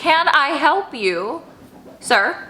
Can I help you? Sir?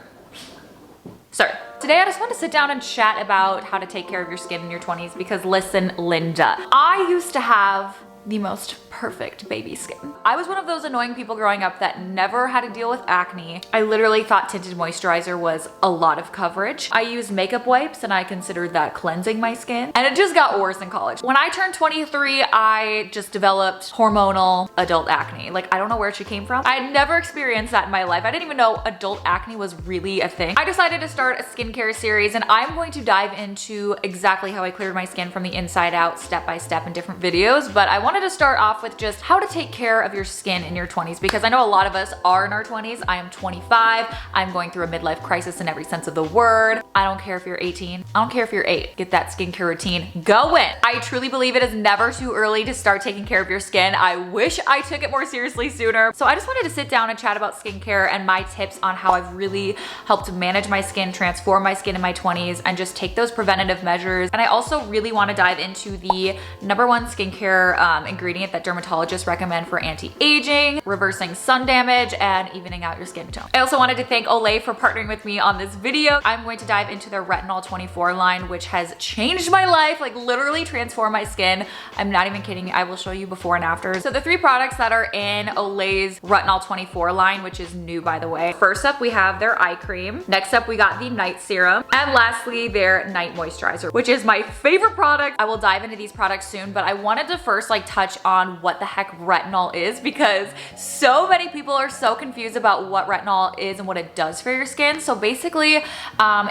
Sir. Today I just want to sit down and chat about how to take care of your skin in your 20s because listen, Linda, I used to have the most perfect baby skin. I was one of those annoying people growing up that never had to deal with acne. I literally thought tinted moisturizer was a lot of coverage. I used makeup wipes and I considered that cleansing my skin. And it just got worse in college. When I turned 23, I just developed hormonal adult acne. Like, I don't know where she came from. I had never experienced that in my life. I didn't even know adult acne was really a thing. I decided to start a skincare series and I'm going to dive into exactly how I cleared my skin from the inside out, step by step in different videos. But I wanted to start off with just how to take care of your skin in your 20s because I know a lot of us are in our 20s. I am 25. I'm going through a midlife crisis in every sense of the word. I don't care if you're 18. I don't care if you're 8. Get that skincare routine going. I truly believe it is never too early to start taking care of your skin. I wish I took it more seriously sooner. So I just wanted to sit down and chat about skincare and my tips on how I've really helped manage my skin, transform my skin in my 20s, and just take those preventative measures. And I also really want to dive into the #1 skincare ingredient that dermatologists recommend for anti-aging, reversing sun damage, and evening out your skin tone. I also wanted to thank Olay for partnering with me on this video. I'm going to dive into their Retinol 24 line, which has changed my life, like literally transformed my skin. I'm not even kidding. I will show you before and after. So the 3 products that are in Olay's Retinol 24 line, which is new by the way. First up, we have their eye cream. Next up, we got the night serum. And lastly, their night moisturizer, which is my favorite product. I will dive into these products soon, but I wanted to first touch on what the heck retinol is because so many people are so confused about what retinol is and what it does for your skin. So basically,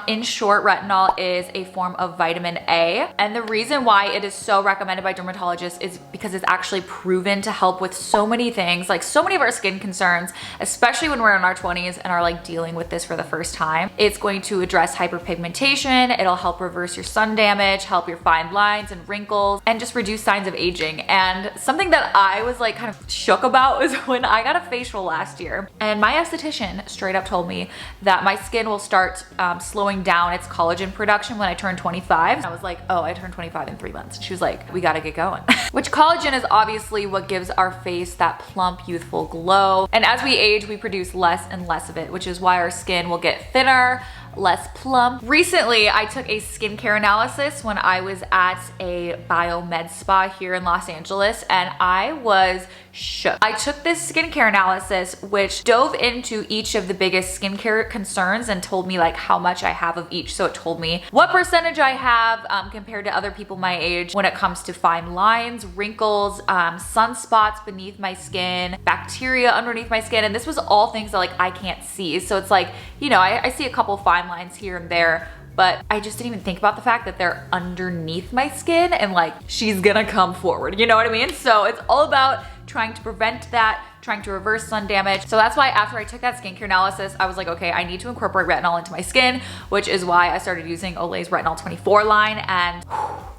in short, retinol is a form of vitamin A. And the reason why it is so recommended by dermatologists is because it's actually proven to help with so many things, like so many of our skin concerns, especially when we're in our 20s and are dealing with this for the first time. It's going to address hyperpigmentation. It'll help reverse your sun damage, help your fine lines and wrinkles, and just reduce signs of aging. And something that I was kind of shook about was when I got a facial last year and my esthetician straight up told me that my skin will start slowing down its collagen production when I turn 25. And I was like, oh, I turned 25 in 3 months. She was like, we gotta get going. Which collagen is obviously what gives our face that plump, youthful glow. And as we age, we produce less and less of it, which is why our skin will get thinner, less plump. Recently, I took a skincare analysis when I was at a biomed spa here in Los Angeles and I was shook. I took this skincare analysis which dove into each of the biggest skincare concerns and told me how much I have of each. So it told me what percentage I have compared to other people my age when it comes to fine lines, wrinkles, sunspots beneath my skin, bacteria underneath my skin. And this was all things that I can't see. So it's I see a couple fine lines here and there, but I just didn't even think about the fact that they're underneath my skin and she's gonna come forward. You know what I mean? So it's all about trying to prevent that, trying to reverse sun damage. So that's why after I took that skincare analysis, I was like, okay, I need to incorporate retinol into my skin, which is why I started using Olay's Retinol 24 line and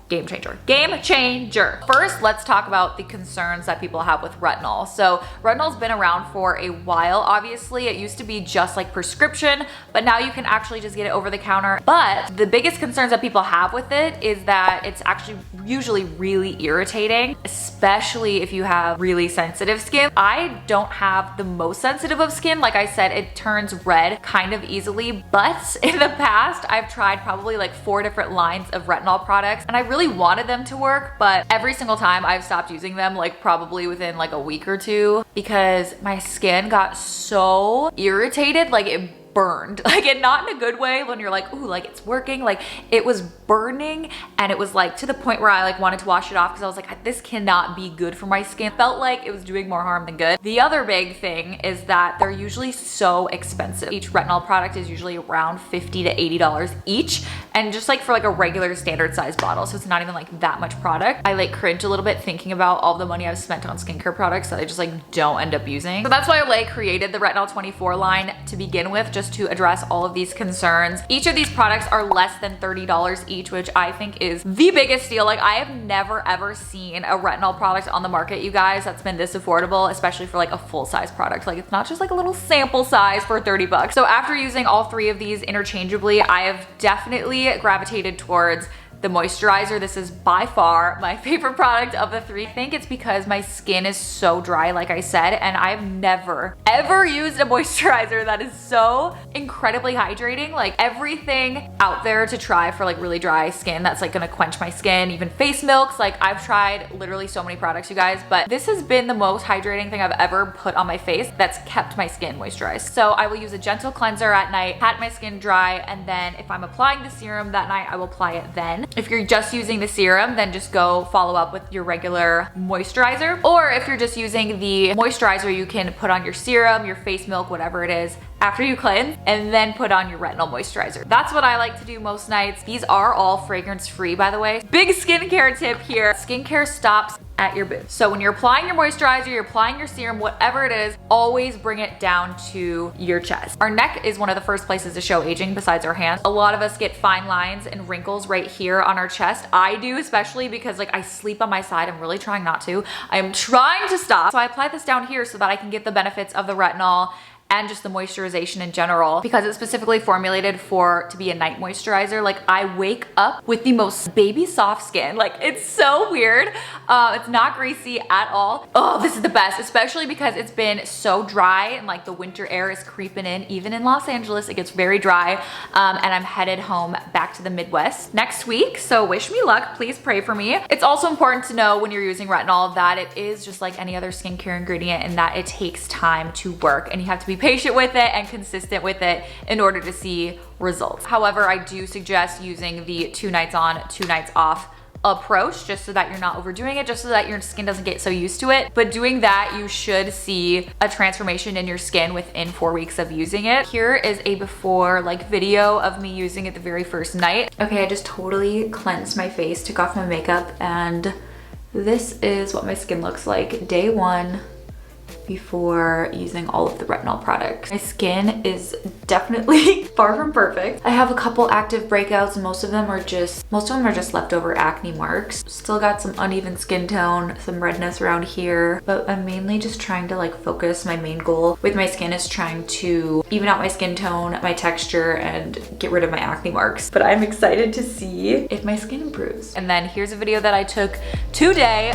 game changer. Game changer. First, let's talk about the concerns that people have with retinol. So retinol's been around for a while, obviously. It used to be just prescription, but now you can actually just get it over the counter. But the biggest concerns that people have with it is that it's actually usually really irritating, especially if you have really sensitive skin. I don't have the most sensitive of skin. Like I said, it turns red kind of easily, but in the past, I've tried probably 4 different lines of retinol products and I really wanted them to work, but every single time I've stopped using them probably within a week or 2 because my skin got so irritated, it burned, and not in a good way when you're ooh, it's working. It was burning and it was to the point where I wanted to wash it off because I was this cannot be good for my skin. Felt like it was doing more harm than good. The other big thing is that they're usually so expensive. Each retinol product is usually around $50 to $80 each, and just for a regular standard size bottle, so it's not even that much product. I cringe a little bit thinking about all the money I've spent on skincare products that I just don't end up using. So that's why Olay created the Retinol 24 line to begin with, just to address all of these concerns. Each of these products are less than $30 each, which I think is the biggest deal. I have never ever seen a retinol product on the market, you guys, that's been this affordable, especially for a full-size product. It's not just a little sample size for 30 bucks. So after using all 3 of these interchangeably, I have definitely gravitated towards the moisturizer. This is by far my favorite product of the 3. I think it's because my skin is so dry, like I said, and I've never, ever used a moisturizer that is so incredibly hydrating. Like everything out there to try for like really dry skin that's like gonna quench my skin, even face milks. Like I've tried literally so many products, you guys, but this has been the most hydrating thing I've ever put on my face that's kept my skin moisturized. So I will use a gentle cleanser at night, pat my skin dry, and then if I'm applying the serum that night, I will apply it then. If you're just using the serum, then just go follow up with your regular moisturizer. Or if you're just using the moisturizer, you can put on your serum, your face milk, whatever it is, after you cleanse, and then put on your retinol moisturizer. That's what I like to do most nights. These are all fragrance free, by the way. Big skincare tip here. Skincare stops at your boobs. So when you're applying your moisturizer, you're applying your serum, whatever it is, always bring it down to your chest. Our neck is one of the first places to show aging besides our hands. A lot of us get fine lines and wrinkles right here on our chest. I do, especially because like I sleep on my side. I'm really trying not to. I'm trying to stop. So I apply this down here so that I can get the benefits of the retinol and just the moisturization in general, because it's specifically formulated to be a night moisturizer. Like I wake up with the most baby soft skin. Like it's so weird. It's not greasy at all. Oh, this is the best, especially because it's been so dry and like the winter air is creeping in. Even in Los Angeles, it gets very dry. And I'm headed home back to the Midwest next week. So wish me luck, please pray for me. It's also important to know when you're using retinol that it is just like any other skincare ingredient and that it takes time to work and you have to be patient with it and consistent with it in order to see results. However, I do suggest using the 2 nights on, 2 nights off approach, just so that you're not overdoing it, just so that your skin doesn't get so used to it. But doing that, you should see a transformation in your skin within 4 weeks of using it. Here is a before like video of me using it the very first night. Okay, I just totally cleansed my face, took off my makeup, and this is what my skin looks like day 1 before using all of the retinol products. My skin is definitely far from perfect. I have a couple active breakouts and most of them are just leftover acne marks. Still got some uneven skin tone, some redness around here, but I'm mainly just trying to like focus. My main goal with my skin is trying to even out my skin tone, my texture, and get rid of my acne marks. But I'm excited to see if my skin improves. And then here's a video that I took today.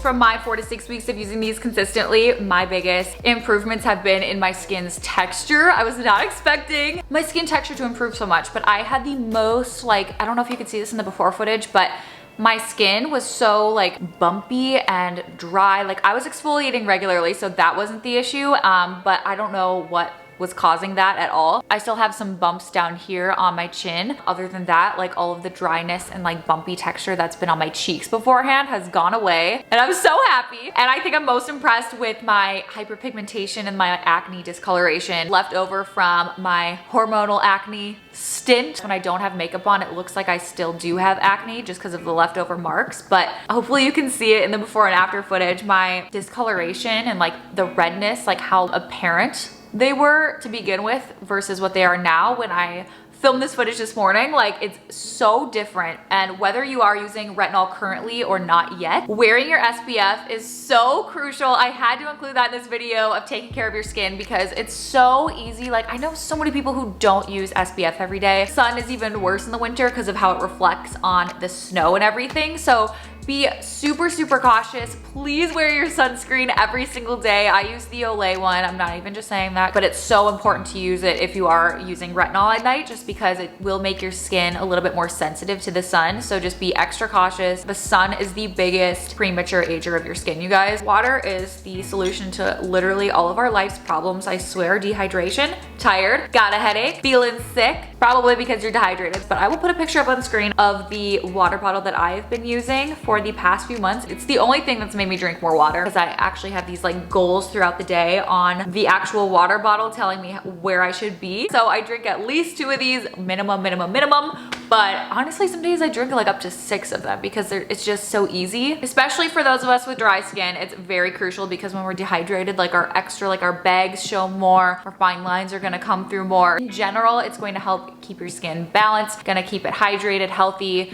From my 4 to 6 weeks of using these consistently, my biggest improvements have been in my skin's texture. I was not expecting my skin texture to improve so much, but I had the most like, I don't know if you could see this in the before footage, but my skin was so like bumpy and dry. Like I was exfoliating regularly, so that wasn't the issue, but I don't know what was causing that at all. I still have some bumps down here on my chin. Other than that, like all of the dryness and like bumpy texture that's been on my cheeks beforehand has gone away. And I'm so happy. And I think I'm most impressed with my hyperpigmentation and my acne discoloration left over from my hormonal acne stint. When I don't have makeup on, it looks like I still do have acne just because of the leftover marks, but hopefully you can see it in the before and after footage. My discoloration and like the redness, like how apparent they were to begin with versus what they are now when I filmed this footage this morning. Like it's so different. And whether you are using retinol currently or not yet, wearing your SPF is so crucial. I had to include that in this video of taking care of your skin because it's so easy. Like I know so many people who don't use SPF every day. Sun is even worse in the winter because of how it reflects on the snow and everything. So be super, super cautious. Please wear your sunscreen every single day. I use the Olay one. I'm not even just saying that, but it's so important to use it if you are using retinol at night, just because it will make your skin a little bit more sensitive to the sun. So just be extra cautious. The sun is the biggest premature ager of your skin, you guys. Water is the solution to literally all of our life's problems. I swear, dehydration, tired, got a headache, feeling sick, probably because you're dehydrated. But I will put a picture up on the screen of the water bottle that I've been using for the past few months. It's the only thing that's made me drink more water because I actually have these like goals throughout the day on the actual water bottle telling me where I should be. So I drink at least 2 of these, minimum. But honestly, some days I drink like up to 6 of them because it's just so easy. Especially for those of us with dry skin, it's very crucial because when we're dehydrated, like our bags show more, our fine lines are gonna come through more. In general, it's going to help keep your skin balanced, gonna keep it hydrated, healthy,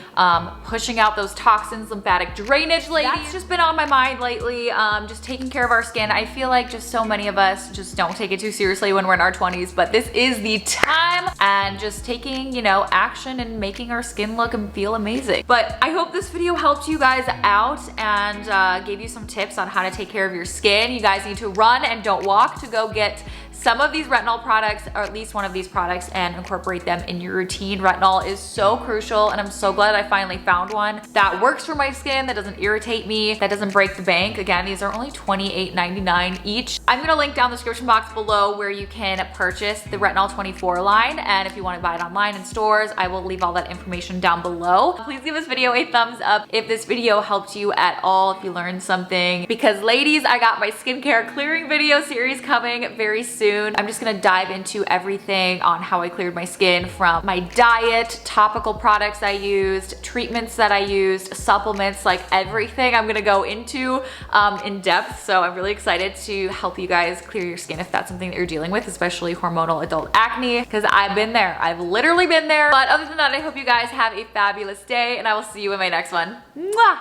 pushing out those toxins, lymphatic drainage, ladies. That's just been on my mind lately, just taking care of our skin. I feel like just so many of us just don't take it too seriously when we're in our 20s, but this is the time, and just taking, you know, action and making our skin look and feel amazing. But I hope this video helped you guys out and gave you some tips on how to take care of your skin. You guys need to run and don't walk to go get some of these retinol products, or at least one of these products, and incorporate them in your routine. Retinol is so crucial, and I'm so glad I finally found one that works for my skin, that doesn't irritate me, that doesn't break the bank. Again, these are only $28.99 each. I'm gonna link down the description box below where you can purchase the Retinol 24 line, and if you wanna buy it online in stores, I will leave all that information down below. Please give this video a thumbs up if this video helped you at all, if you learned something, because ladies, I got my skincare clearing video series coming very soon. I'm just gonna dive into everything on how I cleared my skin, from my diet, topical products I used, treatments that I used, supplements, like everything I'm gonna go into in depth. So I'm really excited to help you guys clear your skin if that's something that you're dealing with, especially hormonal adult acne, because I've been there. I've literally been there. But other than that, I hope you guys have a fabulous day, and I will see you in my next one. Mwah!